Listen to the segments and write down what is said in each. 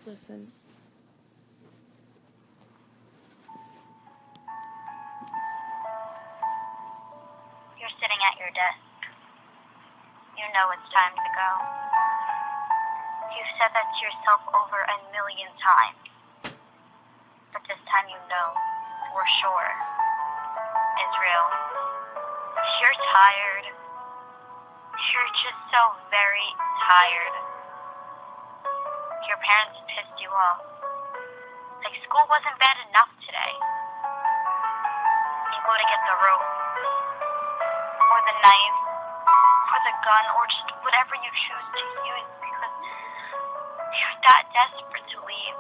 listen. You're sitting at your desk. You know it's time to go. You've said that to yourself over 1,000,000 times. But this time you know, for sure, it's real. You're tired. You're just so very tired. Your parents pissed you off. Like school wasn't bad enough today. You go to get the rope, or the knife, or the gun, or just whatever you choose to use because you're that desperate to leave.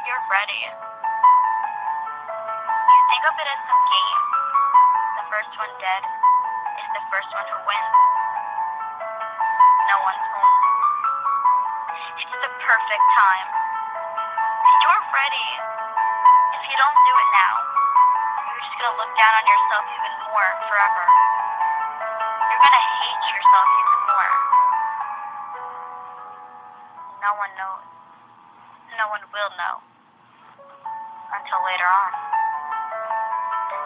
You're ready. You think of it as some game. The first one dead is the first one who wins. No one's home. It's the perfect time. You're ready. If you don't do it now, you're just gonna look down on yourself even more forever. You're gonna hate yourself even more. No one knows. No one will know. Until later on.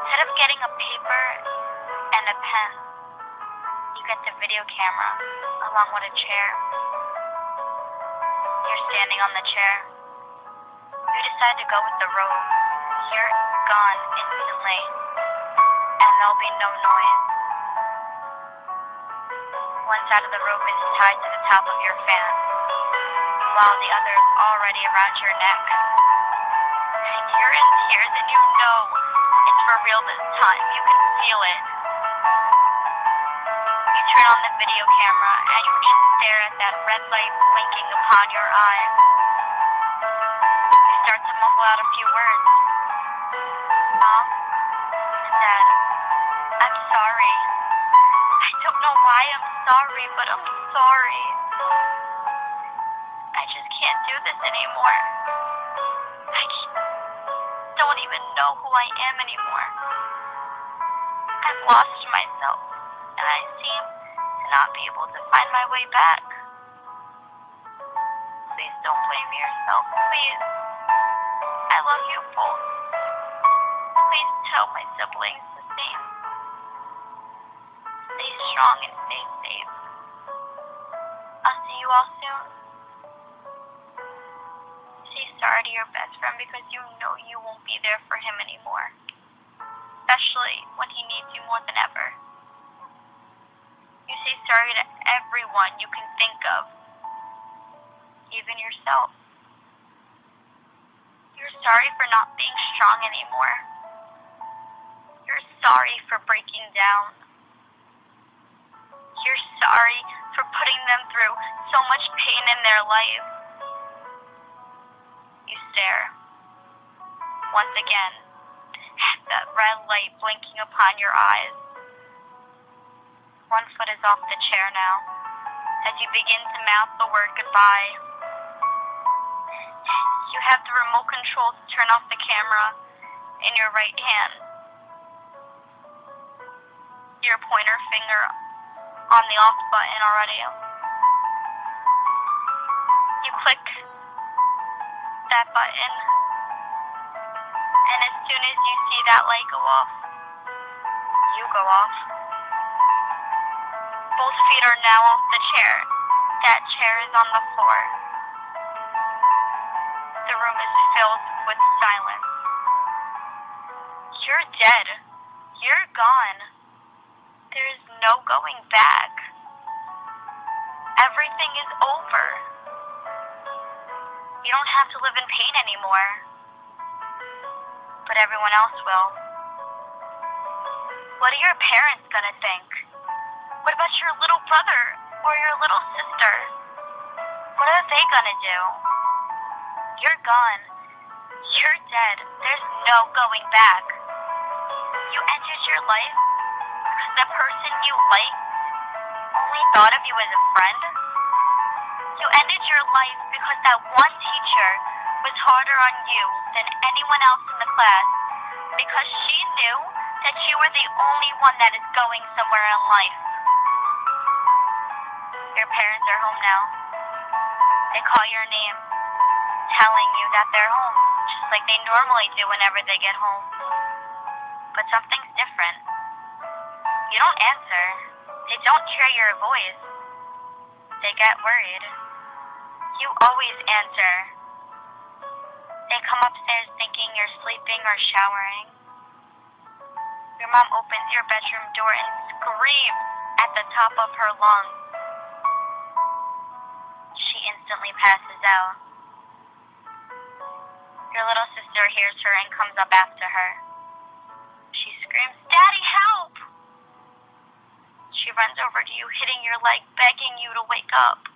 Instead of getting a paper and a pen, you get the video camera along with a chair. You're standing on the chair. You decide to go with the rope. You're gone instantly, and there'll be no noise. One side of the rope is tied to the top of your fan, while the other is already around your neck. You're in tears and you know it's for real this time. You can feel it. You turn on the video camera and you just stare at that red light blinking upon your eyes. You start to mumble out a few words. Mom, Dad, I'm sorry. I don't know why I'm sorry, but I'm sorry. I just can't do this anymore. I don't even know who I am anymore. I've lost myself, and I seem to not be able to find my way back. Please don't blame yourself, please. I love you both. Please tell my siblings the same. Stay strong and stay safe. I'll see you all soon. Say sorry to your best friend because you know you won't be there for him anymore. Especially when he needs you more than ever. You say sorry to everyone you can think of. Even yourself. You're sorry for not being strong anymore. You're sorry for breaking down. You're sorry for putting them through so much pain in their life. You stare. Once again, at that red light blinking upon your eyes. One foot is off the chair now, as you begin to mouth the word goodbye. You have the remote control to turn off the camera in your right hand. Your pointer finger on the off button already. You click that button, and as soon as you see that light go off, you go off. Both feet are now off the chair. That chair is on the floor. The room is filled with silence. You're dead. You're gone. There's no going back. Everything is over. You don't have to live in pain anymore. But everyone else will. What are your parents gonna think? What about your little brother or your little sister? What are they gonna do? You're gone. You're dead. There's no going back. You ended your life because the person you liked only thought of you as a friend. You ended your life because that one teacher was harder on you than anyone else in the class because she knew that you were the only one that is going somewhere in life. Your parents are home now. They call your name, telling you that they're home, just like they normally do whenever they get home. But something's different. You don't answer. They don't hear your voice. They get worried. You always answer. They come upstairs thinking you're sleeping or showering. Your mom opens your bedroom door and screams at the top of her lungs. She instantly passes out. Your little sister hears her and comes up after her. She screams, "Daddy, help!" She runs over to you, hitting your leg, begging you to wake up.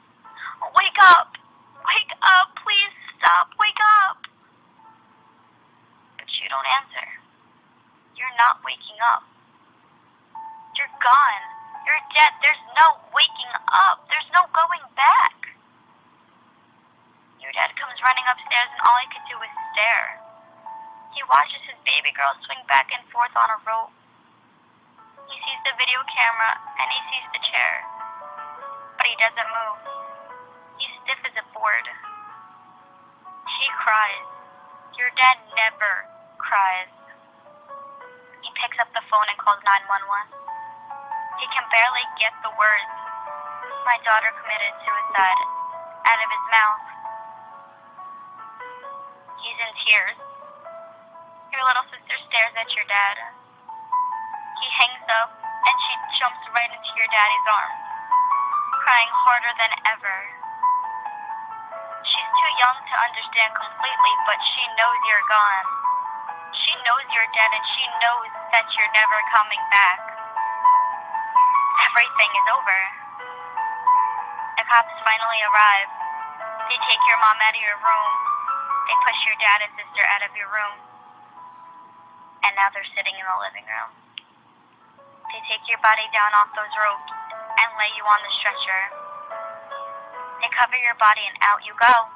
"Wake up! Wake up! Please stop! Wake up!" But you don't answer. You're not waking up. You're gone. You're dead. There's no waking up. There's no going back. Your dad comes running upstairs and all he could do is stare. He watches his baby girl swing back and forth on a rope. He sees the video camera and he sees the chair. But he doesn't move. He's stiff as a board. She cries. Your dad never cries. He picks up the phone and calls 911. He can barely get the words, "My daughter committed suicide," out of his mouth. He's in tears. Your little sister stares at your dad. He hangs up and she jumps right into your daddy's arms, crying harder than ever. She's too young to understand completely, but she knows you're gone. She knows you're dead and she knows that you're never coming back. Everything is over. The cops finally arrive. They take your mom out of your room. They push your dad and sister out of your room. And now they're sitting in the living room. They take your body down off those ropes and lay you on the stretcher. They cover your body and out you go.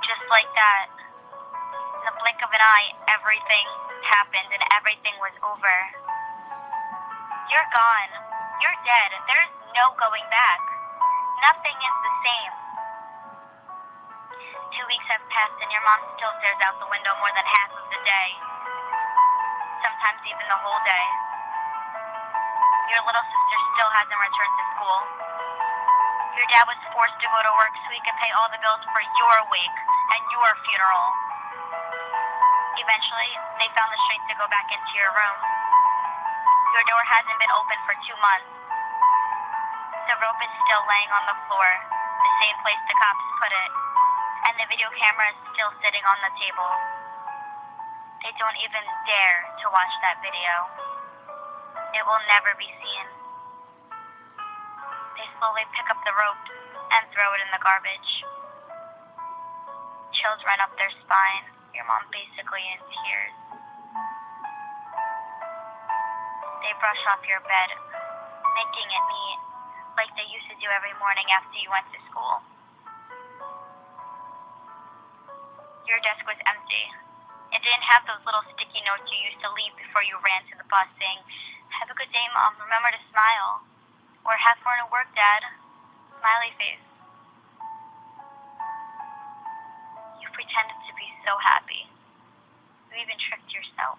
Just like that. In the blink of an eye, everything happened and everything was over. You're gone. You're dead. There's no going back. Nothing is the same. 2 weeks have passed and your mom still stares out the window more than half of the day. Sometimes even the whole day. Your little sister still hasn't returned to school. Your dad was forced to go to work so he could pay all the bills for your wake and your funeral. Eventually, they found the strength to go back into your room. Your door hasn't been open for 2 months. The rope is still laying on the floor, the same place the cops put it, and the video camera is still sitting on the table. They don't even dare to watch that video. It will never be seen. They slowly pick up the rope and throw it in the garbage. Chills run up their spine, your mom basically in tears. They brush off your bed, making it neat, like they used to do every morning after you went to school. Your desk was empty. It didn't have those little sticky notes you used to leave before you ran to the bus saying, "Have a good day, Mom. Remember to smile." Or "Have fun at work, Dad." Smiley face. You pretended to be so happy. You even tricked yourself.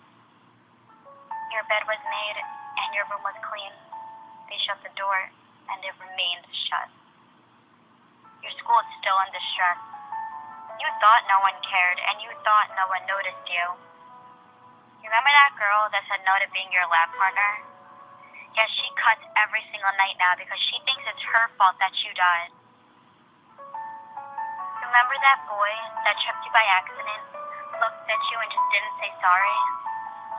Your bed was made and your room was clean. They shut the door and it remained shut. Your school is still in distress. You thought no one cared and you thought no one noticed you. Remember that girl that said no to being your lab partner? Yes, she cuts every single night now because she thinks it's her fault that you died. Remember that boy that tripped you by accident, looked at you and just didn't say sorry?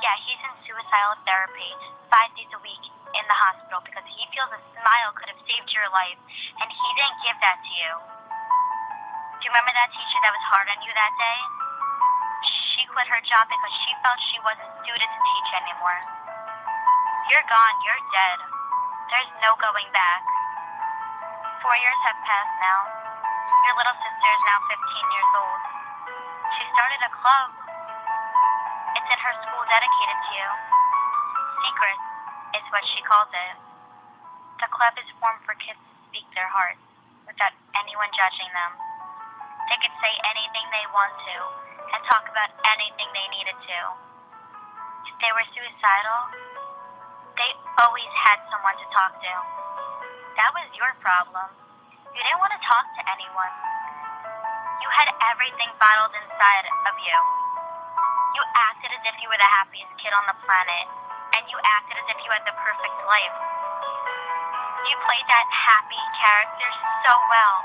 Yeah, he's in suicidal therapy 5 days a week in the hospital because he feels a smile could have saved your life and he didn't give that to you. Do you remember that teacher that was hard on you that day? She quit her job because she felt she wasn't suited to teach anymore. You're gone. You're dead. There's no going back. 4 years have passed now. Your little sister is now 15 years old. She started a club. It's in her school dedicated to you. Secret is what she calls it. The club is formed for kids to speak their hearts without anyone judging them. They could say anything they want to and talk about anything they needed to. If they were suicidal, they always had someone to talk to. That was your problem. You didn't want to talk to anyone. You had everything bottled inside of you. You acted as if you were the happiest kid on the planet, and you acted as if you had the perfect life. You played that happy character so well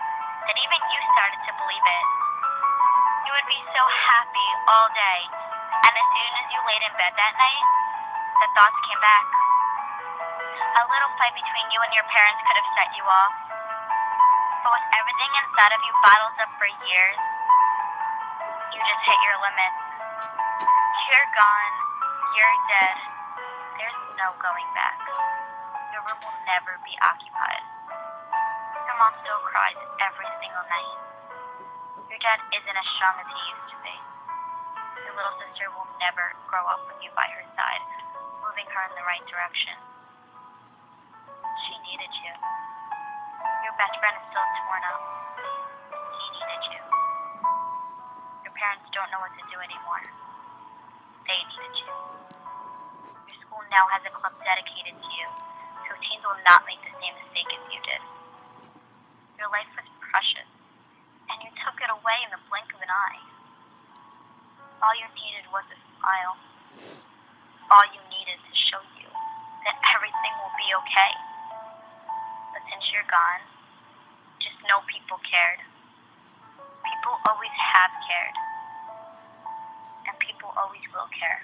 that even you started to believe it. You would be so happy all day, and as soon as you laid in bed that night, the thoughts came back. A little fight between you and your parents could have set you off, but with everything inside of you bottled up for years, you just hit your limit. You're gone. You're dead. There's no going back. Your room will never be occupied. Your mom still cries every single night. Your dad isn't as strong as he used to be. Your little sister will never grow up with you by her side, moving her in the right direction. She needed you. Your best friend is still torn up. He needed you. Your parents don't know what to do anymore. They needed you. Your school now has a club dedicated to you, so teens will not make the same mistake as you did. Your life was precious, and you took it away in the blink of an eye. All you needed was a smile. All you needed to show you that everything will be okay. But since you're gone, just know people cared. People always have cared. And people always will care.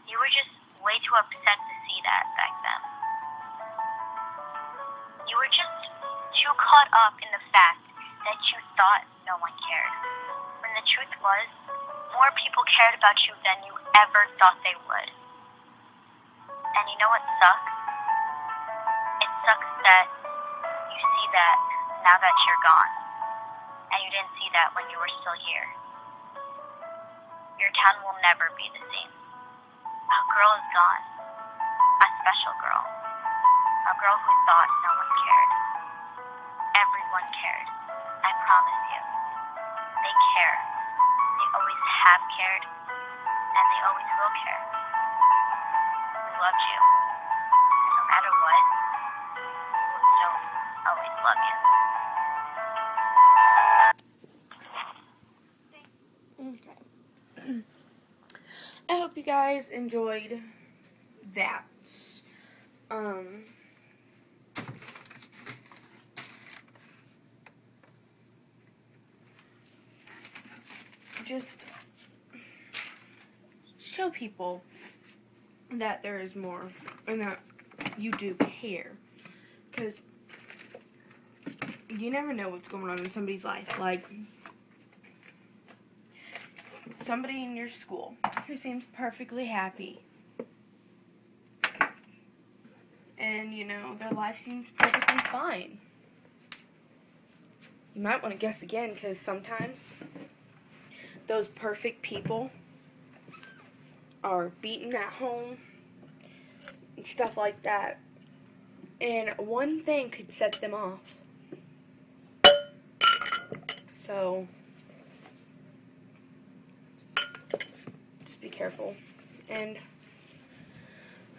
You were just way too upset to see that back then. You were just too caught up in the fact that you thought no one cared. When the truth was, more people cared about you than you ever thought they would. And you know what sucks? It sucks that you see that now that you're gone. And you didn't see that when you were still here. Your town will never be the same. A girl is gone. A special girl. A girl who thought no one cared. Everyone cared. I promise you. They care. They always have cared. And they always will care. We loved you. And no matter what, we will still always love you. Okay. I hope you guys enjoyed that. Just show people that there is more and that you do care. Because you never know what's going on in somebody's life. Like, somebody in your school who seems perfectly happy. And, you know, their life seems perfectly fine. You might want to guess again, because sometimes those perfect people are beaten at home and stuff like that. And one thing could set them off. So just be careful. And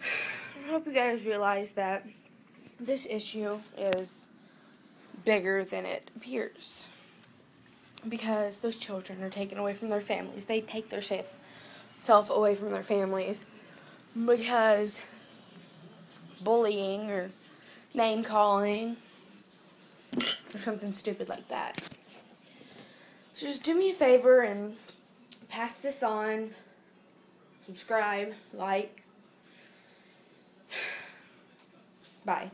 I hope you guys realize that this issue is bigger than it appears. Because those children are taken away from their families. They take their self away from their families because bullying or name calling or something stupid like that. So just do me a favor and pass this on. Subscribe, like. Bye.